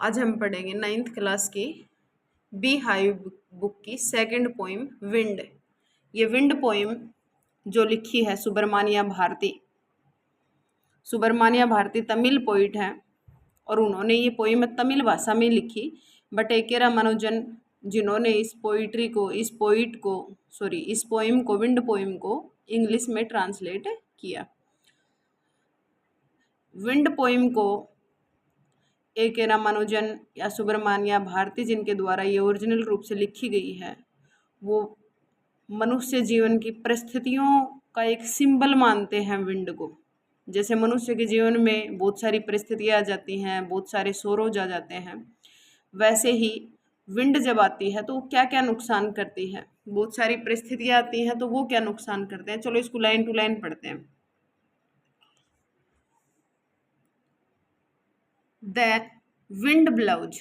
आज हम पढ़ेंगे 9th क्लास की बी हाइव बुक की सेकंड पोइम विंड। ये विंड पोइम जो लिखी है सुब्रमण्या भारती। सुब्रमण्या भारती तमिल पोइट हैं और उन्होंने ये पोइम तमिल भाषा में लिखी। बट ए के रामानुजन जिन्होंने इस पोइम को विंड पोइम को इंग्लिश में ट्रांसलेट किया। विंड पोइम को ए के रामानुजन या सुब्रमण्या भारती जिनके द्वारा ये ओरिजिनल रूप से लिखी गई है, वो मनुष्य जीवन की परिस्थितियों का एक सिंबल मानते हैं विंड को। जैसे मनुष्य के जीवन में बहुत सारी परिस्थितियाँ आ जाती हैं, बहुत सारे सोरोज आ जाते हैं, वैसे ही विंड जब आती है तो वो क्या क्या नुकसान करती है। बहुत सारी परिस्थितियाँ आती हैं तो वो क्या नुकसान करते हैं। चलो इसको लाइन टू लाइन पढ़ते हैं। द विंड ब्लाउज,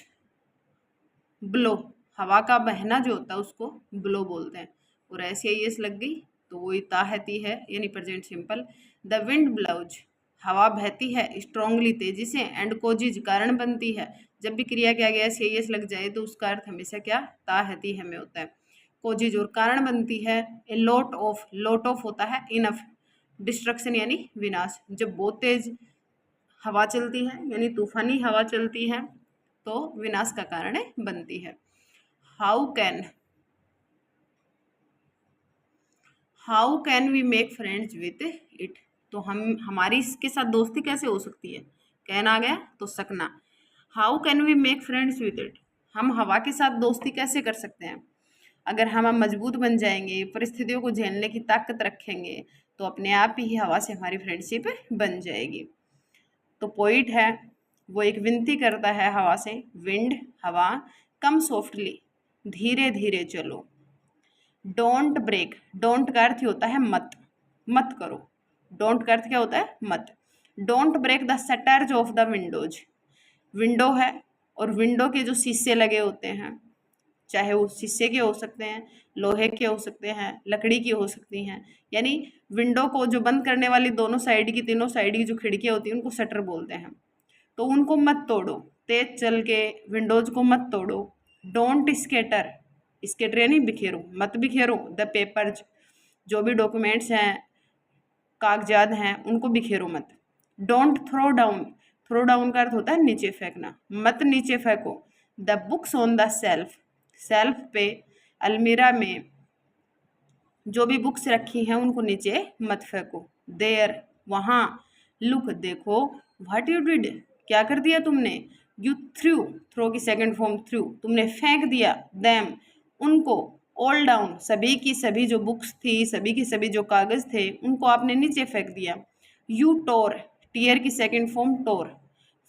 ब्लो हवा का बहना जो होता है उसको ब्लो बोलते हैं। और ऐसे ही लग गई तो वो ताहती है यानी present simple. The wind blouse हवा बहती है स्ट्रांगली तेजी से, एंड कोजिज कारण बनती है। जब भी क्रिया के आगे ऐसे लग जाए तो उसका अर्थ हमेशा क्या ताहती है में होता है। कोजिज और कारण बनती है। ए लॉट ऑफ होता है इनफ, डिस्ट्रक्शन यानी विनाश। जब बहुत तेज हवा चलती है यानी तूफानी हवा चलती है तो विनाश का कारण बनती है। How can we make friends with it, तो हमारी इसके साथ दोस्ती कैसे हो सकती है। कैन आ गया तो सकना। How can we make friends with it, हम हवा के साथ दोस्ती कैसे कर सकते हैं। अगर हम मजबूत बन जाएंगे, परिस्थितियों को झेलने की ताकत रखेंगे, तो अपने आप ही हवा से हमारी फ्रेंडशिप बन जाएगी। तो पोइट है वो एक विनती करता है हवा से, विंड हवा, कम सॉफ्टली धीरे धीरे चलो। डोंट ब्रेक, डोंट का अर्थ होता है मत, मत करो। डोंट का अर्थ क्या होता है मत। Don't break the shutters of the windows, window है और विंडो के जो शीशे लगे होते हैं, चाहे वो शीशे के हो सकते हैं, लोहे के हो सकते हैं, लकड़ी की हो सकती हैं, यानी विंडो को जो बंद करने वाली दोनों साइड की, तीनों साइड की जो खिड़कियाँ होती हैं उनको शटर बोलते हैं। तो उनको मत तोड़ो, तेज चल के विंडोज को मत तोड़ो। डोंट स्केटर, स्केटर यानी बिखेरो, मत बिखेरो। द पेपर्स, जो भी डॉक्यूमेंट्स हैं, कागजात हैं, उनको बिखेरो मत। Don't throw down, throw down का अर्थ होता है नीचे फेंकना, मत नीचे फेंको। The books on the shelf, shelf पे अलमीरा में जो भी बुक्स रखी हैं उनको नीचे मत फेंको। देयर वहाँ, लुक देखो, व्हाट यू डिड क्या कर दिया तुमने। यू थ्रो की सेकंड फॉर्म थ्रू, तुमने फेंक दिया। देम उनको, ऑल डाउन सभी की सभी जो बुक्स थी, सभी की सभी जो कागज थे उनको आपने नीचे फेंक दिया। यू टोर, टीयर की सेकंड फॉर्म टोर,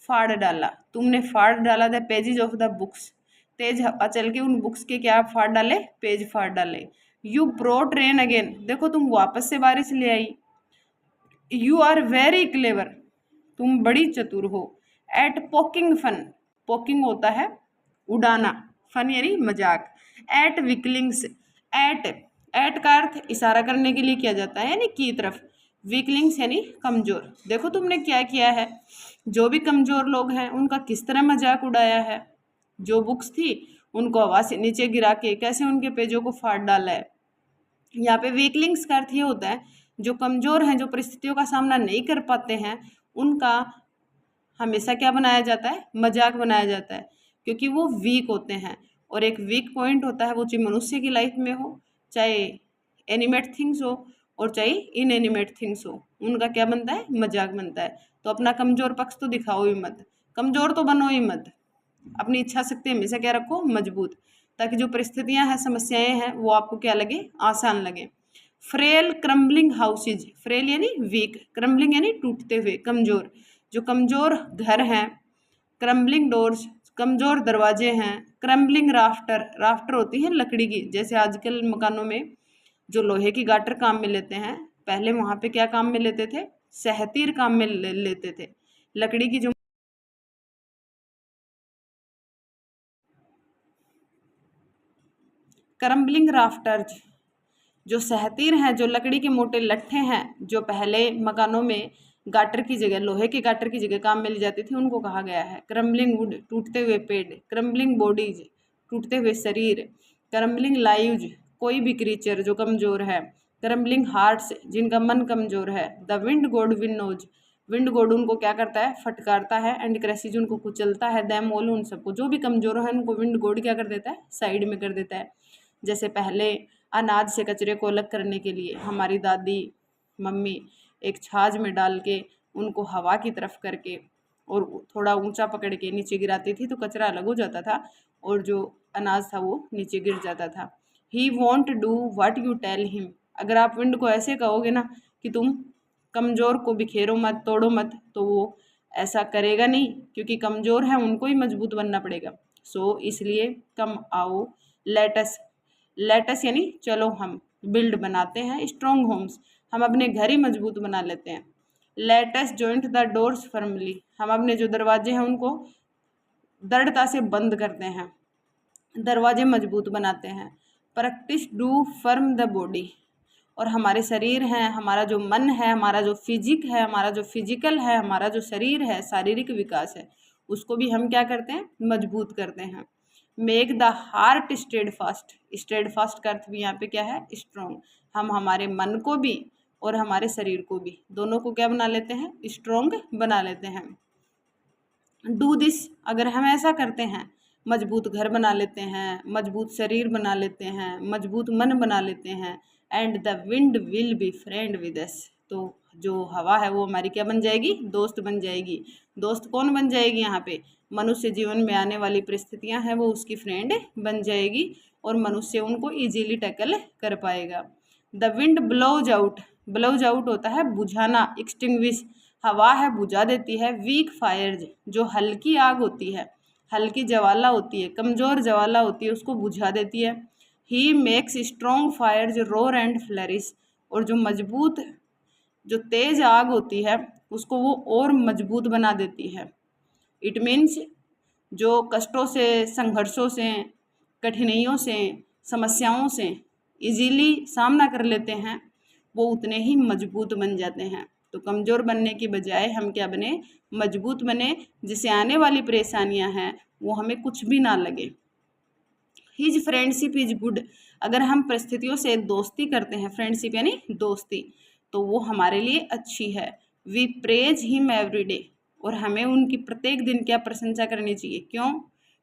फाड़ डाला, तुमने फाड़ डाला। The pages of the books, तेज हवा चल के उन बुक्स के क्या फाड़ डाले, पेज फाड़ डाले। यू ब्रॉट रेन अगेन, देखो तुम वापस से बारिश ले आई। यू आर वेरी क्लेवर, तुम बड़ी चतुर हो। एट पोकिंग फन, पोकिंग होता है उड़ाना, फन यानी मजाक। एट विकलिंग्स, एट का अर्थ इशारा करने के लिए किया जाता है यानी की तरफ। वीकलिंग्स यानी कमजोर, देखो तुमने क्या किया है। जो भी कमजोर लोग हैं उनका किस तरह मजाक उड़ाया है। जो बुक्स थी उनको हवा से नीचे गिरा के कैसे उनके पेजों को फाड़ डाला है। यहाँ पे वीकलिंग्स का अर्थ ये होता है जो कमजोर हैं, जो परिस्थितियों का सामना नहीं कर पाते हैं, उनका हमेशा क्या बनाया जाता है, मजाक बनाया जाता है, क्योंकि वो वीक होते हैं। और एक वीक पॉइंट होता है वो चाहे मनुष्य की लाइफ में हो, चाहे एनिमेट थिंग्स हो और चाहे इनएनिमेट थिंग्स हो, उनका क्या बनता है, मजाक बनता है। तो अपना कमजोर पक्ष तो दिखाओ ही मत, कमजोर तो बनो ही मत। अपनी इच्छा शक्ति हमेशा क्या रखो, मजबूत, ताकि जो परिस्थितियां हैं, समस्याएं हैं, वो आपको क्या लगे, आसान लगे। फ्रेल क्रम्बलिंग हाउसेज, फ्रेल यानी वीक, क्रम्बलिंग यानी टूटते हुए, कमजोर। जो कमजोर घर हैं, क्रम्बलिंग डोर्स कमजोर दरवाजे हैं। क्रम्बलिंग राफ्टर, राफ्टर होती है लकड़ी की, जैसे आजकल मकानों में जो लोहे की गाटर काम में लेते हैं, पहले वहां पे क्या काम में लेते थे, सहतीर काम में लेते थे। लकड़ी की जो क्रम्बलिंग राफ्टर्स, जो सहतीर हैं, जो लकड़ी के मोटे लट्ठे हैं, जो पहले मकानों में गाटर की जगह, लोहे के गाटर की जगह काम में ली जाती थी, उनको कहा गया है। क्रम्बलिंग वुड, टूटते हुए पेड़। क्रम्बलिंग बॉडीज, टूटते हुए शरीर। क्रम्बलिंग लाइव्स, कोई भी क्रीचर जो कमज़ोर है। क्रम्बलिंग हार्ट्स, जिनका मन कमज़ोर है। द विंड गॉड विनोज, विंड गॉड उनको क्या करता है, फटकारता है। एंड क्रैसेज, उनको कुचलता है। दैम ऑल, उन सबको, जो भी कमज़ोर है उनको विंड गॉड क्या कर देता है, साइड में कर देता है। जैसे पहले अनाज से कचरे को अलग करने के लिए हमारी दादी मम्मी एक छाछ में डाल के उनको हवा की तरफ करके और थोड़ा ऊंचा पकड़ के नीचे गिराती थी, तो कचरा अलग हो जाता था और जो अनाज था वो नीचे गिर जाता था। He won't do what you tell him, अगर आप विंड को ऐसे कहोगे ना कि तुम कमज़ोर को बिखेरो मत, तोड़ो मत, तो वो ऐसा करेगा नहीं, क्योंकि कमज़ोर है उनको ही मजबूत बनना पड़ेगा। सो इसलिए कम आओ, लेटस, लेटस यानी चलो हम बिल्ड बनाते हैं स्ट्रॉन्ग होम्स, हम अपने घर ही मजबूत बना लेते हैं। Let's joint the doors firmly, हम अपने जो दरवाजे हैं उनको दृढ़ता से बंद करते हैं, दरवाजे मजबूत बनाते हैं। Practice do firm the body, और हमारे शरीर हैं, हमारा जो मन है, हमारा जो फिजिक है, हमारा जो फिजिकल है, हमारा जो शरीर है, शारीरिक विकास है, उसको भी हम क्या करते हैं, मजबूत करते हैं। Make the heart steadfast, steadfast का अर्थ भी यहाँ पे क्या है, स्ट्रॉन्ग। हम हमारे मन को भी और हमारे शरीर को भी, दोनों को क्या बना लेते हैं, स्ट्रॉन्ग बना लेते हैं। डू दिस, अगर हम ऐसा करते हैं, मजबूत घर बना लेते हैं, मजबूत शरीर बना लेते हैं, मजबूत मन बना लेते हैं। And the wind will be friend with us, तो जो हवा है वो हमारी क्या बन जाएगी, दोस्त बन जाएगी। दोस्त कौन बन जाएगी, यहाँ पे मनुष्य जीवन में आने वाली परिस्थितियां हैं वो उसकी फ्रेंड बन जाएगी और मनुष्य उनको इजीली टैकल कर पाएगा। The wind blows out, blows out होता है बुझाना, एक्सटिंग्विश, हवा है बुझा देती है। वीक फायर्स, जो हल्की आग होती है, हल्की ज्वाला होती है, कमज़ोर ज्वाला होती है, उसको बुझा देती है। He makes strong fires roar and flourish, और जो मजबूत, जो तेज आग होती है उसको वो और मजबूत बना देती है। इट मीन्स जो कष्टों से, संघर्षों से, कठिनाइयों से, समस्याओं से इजीली सामना कर लेते हैं, वो उतने ही मजबूत बन जाते हैं। तो कमज़ोर बनने की बजाय हम क्या बने, मजबूत बने, जिससे आने वाली परेशानियां हैं वो हमें कुछ भी ना लगे। हिज फ्रेंडशिप इज गुड, अगर हम परिस्थितियों से दोस्ती करते हैं, फ्रेंडशिप यानी दोस्ती, तो वो हमारे लिए अच्छी है। We praise him every day, और हमें उनकी प्रत्येक दिन क्या प्रशंसा करनी चाहिए, क्यों,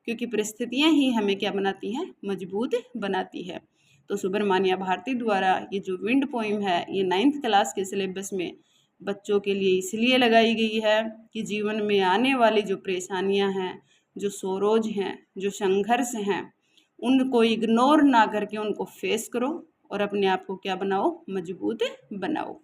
क्योंकि परिस्थितियां ही हमें क्या बनाती हैं, मजबूत बनाती है। तो सुब्रमण्या भारती द्वारा ये जो विंड पोइम है, ये 9th क्लास के सिलेबस में बच्चों के लिए इसलिए लगाई गई है कि जीवन में आने वाली जो परेशानियां हैं, जो सोरोज हैं, जो संघर्ष हैं, उनको इग्नोर ना करके उनको फेस करो और अपने आप को क्या बनाओ, मजबूत बनाओ।